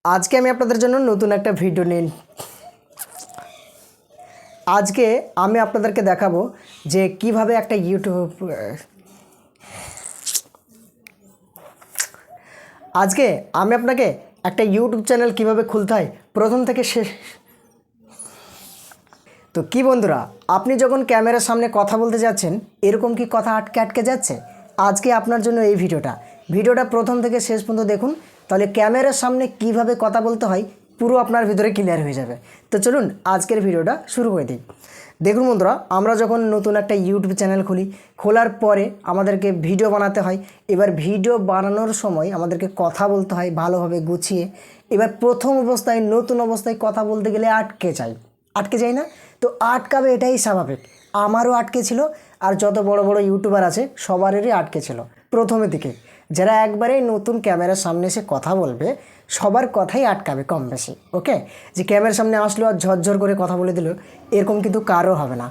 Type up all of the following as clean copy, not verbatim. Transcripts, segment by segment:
আজকে আমি আপনাদের জন্য নতুন একটা ভিডিও নিয়ে আজকে আমি আপনাদেরকে দেখাবো যে কিভাবে একটা আজকে আমি আপনাকে একটা ইউটিউব চ্যানেল কিভাবে খুলতে হয় প্রথম থেকে শেষ। তো কি বন্ধুরা, আপনি যখন ক্যামেরার সামনে কথা বলতে যাচ্ছেন এরকম কি কথা আটকে আটকে যাচ্ছে? আজকে আপনার জন্য এই ভিডিওটা প্রথম থেকে শেষ পর্যন্ত দেখুন, তাহলে ক্যামেরার সামনে কিভাবে কথা বলতে হয় পুরো আপনার ভিতরে ক্লিয়ার হয়ে যাবে। তো চলুন আজকের ভিডিওটা শুরু করে দিই। দেখুন বন্ধুরা, আমরা যখন নতুন একটা ইউটিউব চ্যানেল খুলি, খোলার পরে আমাদেরকে ভিডিও বানাতে হয়। এবার ভিডিও বানানোর সময় আমাদেরকে কথা বলতে হয় ভালোভাবে গুছিয়ে। এবার প্রথম অবস্থায় নতুন অবস্থায় কথা বলতে গেলে আটকে যায় না? তো আটকাবে, এটাই স্বাভাবিক। আমারও আটকে ছিল, আর যত বড় বড় ইউটিউবার আছে সবারই আটকে ছিল প্রথমের দিকে। যারা একবারেই নতুন ক্যামেরার সামনে এসে কথা বলবে সবার কথাই আটকাবে কম বেশি। ওকে, যে ক্যামেরার সামনে আসলো আর ঝরঝর করে কথা বলে দিল, এরকম কিন্তু কারও হবে না।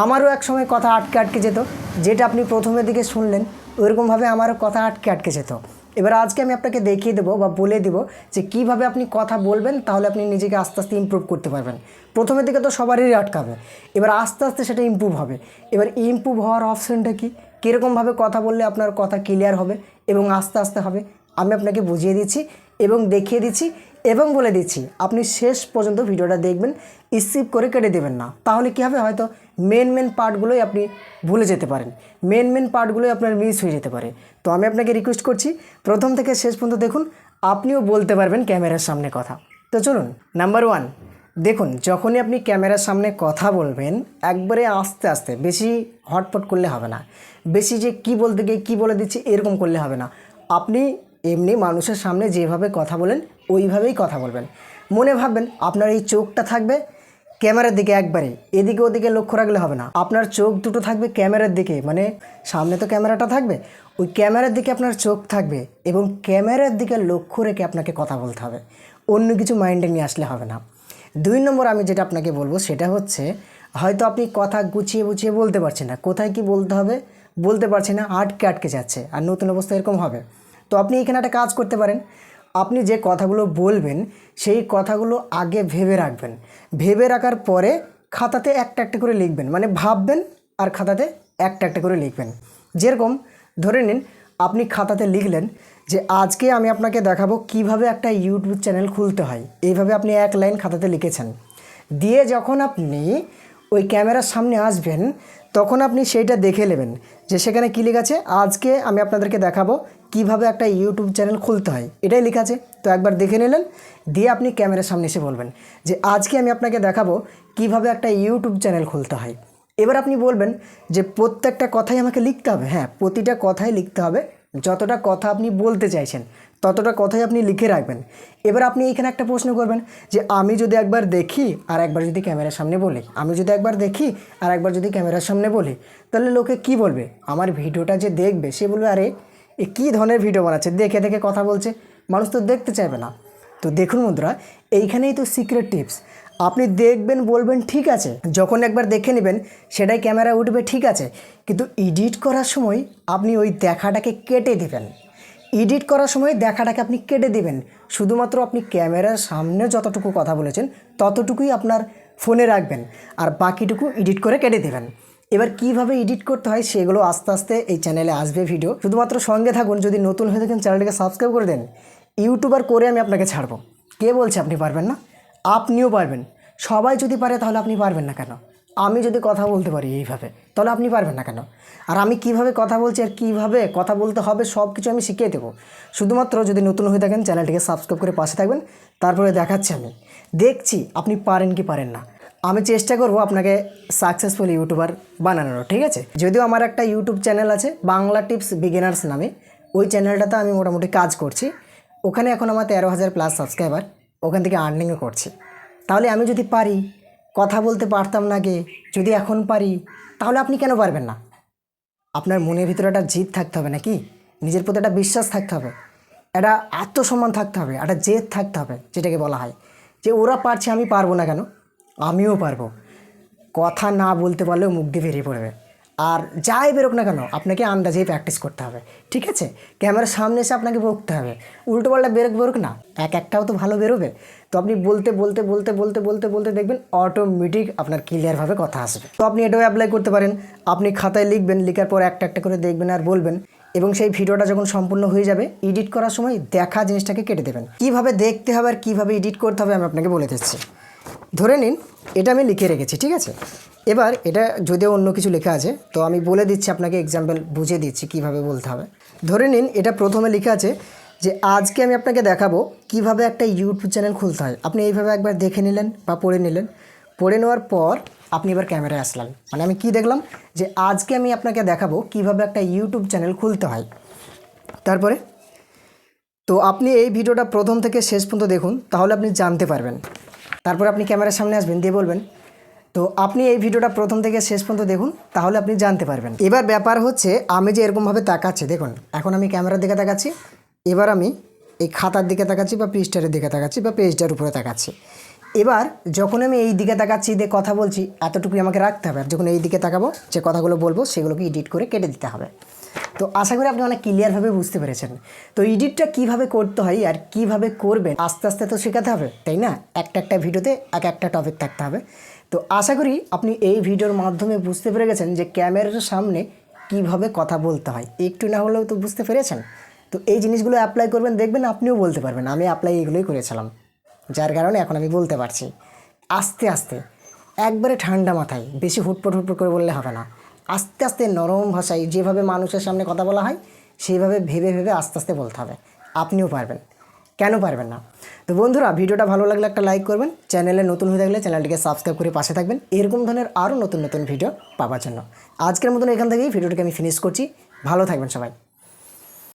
আমারও এক সময় কথা আটকে যেত, যেটা আপনি প্রথমের দিকে শুনলেন ওইরকমভাবে আমারও কথা আটকে যেত। এবার আজকে আমি আপনাকে দেখিয়ে দেবো বা বলে দেবো যে কীভাবে আপনি কথা বলবেন, তাহলে আপনি নিজেকে আস্তে আস্তে ইমপ্রুভ করতে পারবেন। প্রথমের দিকে তো সবারই আটকাবে, এবার আস্তে আস্তে সেটা ইমপ্রুভ হবে। এবার ইমপ্রুভ হওয়ার অপশানটা কি, কীরকমভাবে কথা বললে আপনার কথা ক্লিয়ার হবে এবং আস্তে আস্তে হবে, আমি আপনাকে বুঝিয়ে দিচ্ছি এবং দেখিয়ে দিচ্ছি এবং বলে দিচ্ছি। আপনি শেষ পর্যন্ত ভিডিওটা দেখবেন, স্কিপ করে কেটে দেবেন না। তাহলে কী হবে, হয়তো মেন পার্টগুলোই আপনি ভুলে যেতে পারেন, মেন পার্টগুলোই আপনার মিস হয়ে যেতে পারে। তো আমি আপনাকে রিকোয়েস্ট করছি প্রথম থেকে শেষ পর্যন্ত দেখুন, আপনিও বলতে পারবেন ক্যামেরার সামনে কথা। তো চলুন, নাম্বার 1 দেখুন, যখনই আপনি ক্যামেরার সামনে কথা বলবেন একবারে আস্তে আস্তে, বেশি হটপট করলে হবে না, বেশি যে কি বলতে গিয়ে কী বলে দিচ্ছি এরকম করলে হবে না। আপনি এমনি মানুষের সামনে যেভাবে কথা বলেন ওইভাবেই কথা বলবেন। মনে ভাববেন আপনার এই চোখটা থাকবে ক্যামেরার দিকে, একবারে এদিকে ওদিকে লক্ষ্য রাখলে হবে না। আপনার চোখ দুটো থাকবে ক্যামেরার দিকে, মানে সামনে তো ক্যামেরাটা থাকবে, ওই ক্যামেরার দিকে আপনার চোখ থাকবে এবং ক্যামেরার দিকে লক্ষ্য রেখে আপনাকে কথা বলতে হবে, অন্য কিছু মাইন্ডে নিয়ে আসলে হবে না। 2 নম্বর আমি যেটা আপনাকে বলবো সেটা হচ্ছে, হয়তো আপনি কথা গুছিয়ে বলতে পারছেন না, কোথায় কি বলতে হবে বলতে পারছেন না, আটকে যাচ্ছে, আর নতুন অবস্থা এরকম হবে। তো আপনি এখানে একটা কাজ করতে পারেন, আপনি যে কথাগুলো বলবেন সেই কথাগুলো আগে ভেবে রাখবেন। ভেবে রাখার পরে খাতাতে একটা করে লিখবেন, মানে ভাববেন আর খাতাতে একটা করে লিখবেন। যেরকম ধরে নিন আপনি খাতাতে লিখলেন যে আজকে আমি আপনাকে দেখাবো কিভাবে একটা ইউটিউব চ্যানেল খুলতে হয়, এইভাবে আপনি এক লাইন খাতাতে লিখেছেন। দিয়ে যখন আপনি ওই ক্যামেরার সামনে আসবেন তখন আপনি সেইটা দেখে নেবেন যে সেখানে কী লেখা আছে, আজকে আমি আপনাদেরকে দেখাবো কিভাবে একটা ইউটিউব চ্যানেল খুলতে হয়, এটাই লেখা আছে। তো একবার দেখে নিলেন, দিয়ে আপনি ক্যামেরার সামনে এসে বলবেন যে আজকে আমি আপনাকে দেখাবো কিভাবে একটা ইউটিউব চ্যানেল খুলতে হয়। এবার আপনি বলবেন যে প্রত্যেকটা কথাই আমাকে লিখতে হবে। হ্যাঁ, প্রতিটা কথাই লিখতে হবে, যতটা কথা আপনি বলতে চাইছেন ততটা কথাই আপনি লিখে রাখবেন। এবার আপনি এখানে একটা প্রশ্ন করবেন যে আমি যদি একবার দেখি আর একবার যদি ক্যামেরার সামনে বলি, আমি যদি একবার দেখি আর একবার যদি ক্যামেরার সামনে বলি, তাহলে লোকে কি বলবে? আমার ভিডিওটা যে দেখবে সে বলবে আরে এ কী ধরনের ভিডিও বানাচ্ছে, দেখে দেখে কথা বলছে, মানুষ তো দেখতে চাইবে না। তো দেখুন বন্ধুরা, এইখানেই তো সিক্রেট টিপস। আপনি দেখবেন বলবেন ঠিক আছে, যখন একবার দেখে নেবেন সেটাই ক্যামেরা উঠবে ঠিক আছে, কিন্তু এডিট করার সময় আপনি ওই দেখাটাকে কেটে দেবেন। এডিট করার সময় দেখাটাকে আপনি কেটে দেবেন, শুধুমাত্র আপনি ক্যামেরার সামনে যতটুকু কথা বলেছেন ততটুকুই আপনার ফোনে রাখবেন, আর বাকিটুকু এডিট করে কেটে দেবেন। এবার কিভাবে এডিট করতে হয় সেগুলো আস্তে আস্তে এই চ্যানেলে আসবে ভিডিও, শুধুমাত্র সঙ্গে থাকুন। যদি নতুন হয়ে থাকেন চ্যানেলটিকে সাবস্ক্রাইব করে দেন। ইউটিউবার করে আমি আপনাকে ছাড়বো, কে বলছে আপনি পারবেন না? আপনিও পারবেন। সবাই যদি পারে তাহলে আপনি পারবেন না কেন? আমি যদি কথা বলতে পারি এইভাবে, তাহলে আপনি পারবেন না কেন? আর আমি কিভাবে কথা বলছি আর কীভাবে কথা বলতে হবে সব কিছু আমি শিখিয়ে দেবো। শুধুমাত্র যদি নতুন হয়ে থাকেন চ্যানেলটিকে সাবস্ক্রাইব করে পাশে থাকবেন, তারপরে দেখাচ্ছি আমি, দেখছি আপনি পারেন কি পারেন না। আমি চেষ্টা করব আপনাকে সাকসেসফুল ইউটিউবার বানানোর, ঠিক আছে? যদিও আমার একটা ইউটিউব চ্যানেল আছে বাংলা টিপস বিগিনার্স নামে, ওই চ্যানেলটাতে আমি মোটামুটি কাজ করছি। ওখানে এখন আমার 13,000 প্লাস সাবস্ক্রাইবার, ওখান থেকে আর্নিংও করছি। তাহলে আমি যদি পারি, কথা বলতে পারতাম না আগে, যদি এখন পারি, তাহলে আপনি কেন পারবেন না? আপনার মনের ভিতরে একটা জিদ থাকতে হবে নাকি, নিজের প্রতি একটা বিশ্বাস থাকতে হবে, একটা আত্মসম্মান থাকতে হবে, একটা জেদ থাকতে হবে, যেটাকে বলা হয় যে ওরা পারছে আমি পারবো না কেন, আমিও পারবো। কথা না বলতে পারলেও মুখ দিয়ে বেরিয়ে পড়বে। আর যাই বেরোক না কেন আপনাকে আন্দাজেই প্র্যাকটিস করতে হবে, ঠিক আছে? ক্যামেরার সামনে এসে আপনাকে বকতে হবে, উল্টোপাল্টা বেরোক না, একটাও তো ভালো বেরোবে। তো আপনি বলতে বলতে বলতে বলতে বলতে বলতে দেখবেন অটোমেটিক আপনার ক্লিয়ারভাবে কথা আসবে। তো আপনি এটাও অ্যাপ্লাই করতে পারেন। আপনি খাতায় লিখবেন, লেখার পর একটা করে দেখবেন আর বলবেন, এবং সেই ভিডিওটা যখন সম্পূর্ণ হয়ে যাবে এডিট করার সময় দেখা জিনিসটাকে কেটে দেবেন। কীভাবে দেখতে হবে আর কীভাবে এডিট করতে হবে আমি আপনাকে বলে দিচ্ছি। ধরে নিন এটা আমি লিখে রেখেছি, ঠিক আছে? এবার এটা যদিও অন্য কিছু লেখা আছে, তো আমি বলে দিচ্ছি আপনাকে, এক্সাম্পল বুঝিয়ে দিচ্ছি কীভাবে বলতে হবে। ধরে নিন এটা প্রথমে লেখা আছে যে আজকে আমি আপনাকে দেখাবো কিভাবে একটা ইউটিউব চ্যানেল খুলতে হয়। আপনি এইভাবে একবার দেখে নিলেন বা পড়ে নিলেন, পড়ে নেওয়ার পর আপনি এবার ক্যামেরায় আসলেন। মানে আমি কি দেখলাম যে আজকে আমি আপনাকে দেখাবো কিভাবে একটা ইউটিউব চ্যানেল খুলতে হয়। তারপরে তো আপনি এই ভিডিওটা প্রথম থেকে শেষ পর্যন্ত দেখুন, তাহলে আপনি জানতে পারবেন। তারপর আপনি ক্যামেরার সামনে আসবেন, দিয়ে বলবেন তো আপনি এই ভিডিওটা প্রথম থেকে শেষ পর্যন্ত দেখুন, তাহলে আপনি জানতে পারবেন। এবার ব্যাপার হচ্ছে আমি যে এরকমভাবে তাকাচ্ছি, দেখুন এখন আমি ক্যামেরার দিকে তাকাচ্ছি, এবার আমি এই খাতার দিকে তাকাচ্ছি বা পৃষ্ঠার দিকে তাকাচ্ছি বা পেজটার উপরে তাকাচ্ছি। এবার যখন আমি এই দিকে তাকাচ্ছি দিয়ে কথা বলছি, এতটুকুই আমাকে রাখতে হবে। আর যখন এই দিকে তাকাবো, যে কথাগুলো বলবো সেগুলোকে এডিট করে কেটে দিতে হবে। তো আশা করি আপনি অনেক ক্লিয়ারভাবে বুঝতে পেরেছেন। তো এডিটটা কিভাবে করতে হয় আর কিভাবে করবেন আস্তে আস্তে তো শেখাতে হবে, তাই না? একটা ভিডিওতে একটা টপিক থাকতে হবে। তো আশা করি আপনি এই ভিডিওর মাধ্যমে বুঝতে পেরে গেছেন যে ক্যামেরার সামনে কিভাবে কথা বলতে হয়, একটু না হলেও তো বুঝতে পেরেছেন। তো এই জিনিসগুলো অ্যাপ্লাই করবেন, দেখবেন আপনিও বলতে পারবেন। আমি অ্যাপ্লাই এগুলোই করেছিলাম, যার কারণে এখন আমি বলতে পারছি আস্তে আস্তে, একবারে ঠান্ডা মাথায়, বেশি হুটপট করে বললে হবে না। আস্তে আস্তে নরম ভাষায় যেভাবে মানুষের সামনে কথা বলা হয় সেইভাবে ভেবে ভেবে আস্তে আস্তে বলতে হবে। আপনিও পারবেন, কেন পারবেন না? তো বন্ধুরা, ভিডিওটা ভালো লাগলে একটা লাইক করবেন, চ্যানেলে নতুন হয়ে থাকলে চ্যানেলটিকে সাবস্ক্রাইব করে পাশে থাকবেন এরকম ধরনের আরও নতুন নতুন ভিডিও পাওয়ার জন্য। আজকের মতন এখান থেকেই ভিডিওটাকে আমি ফিনিশ করছি। ভালো থাকবেন সবাই।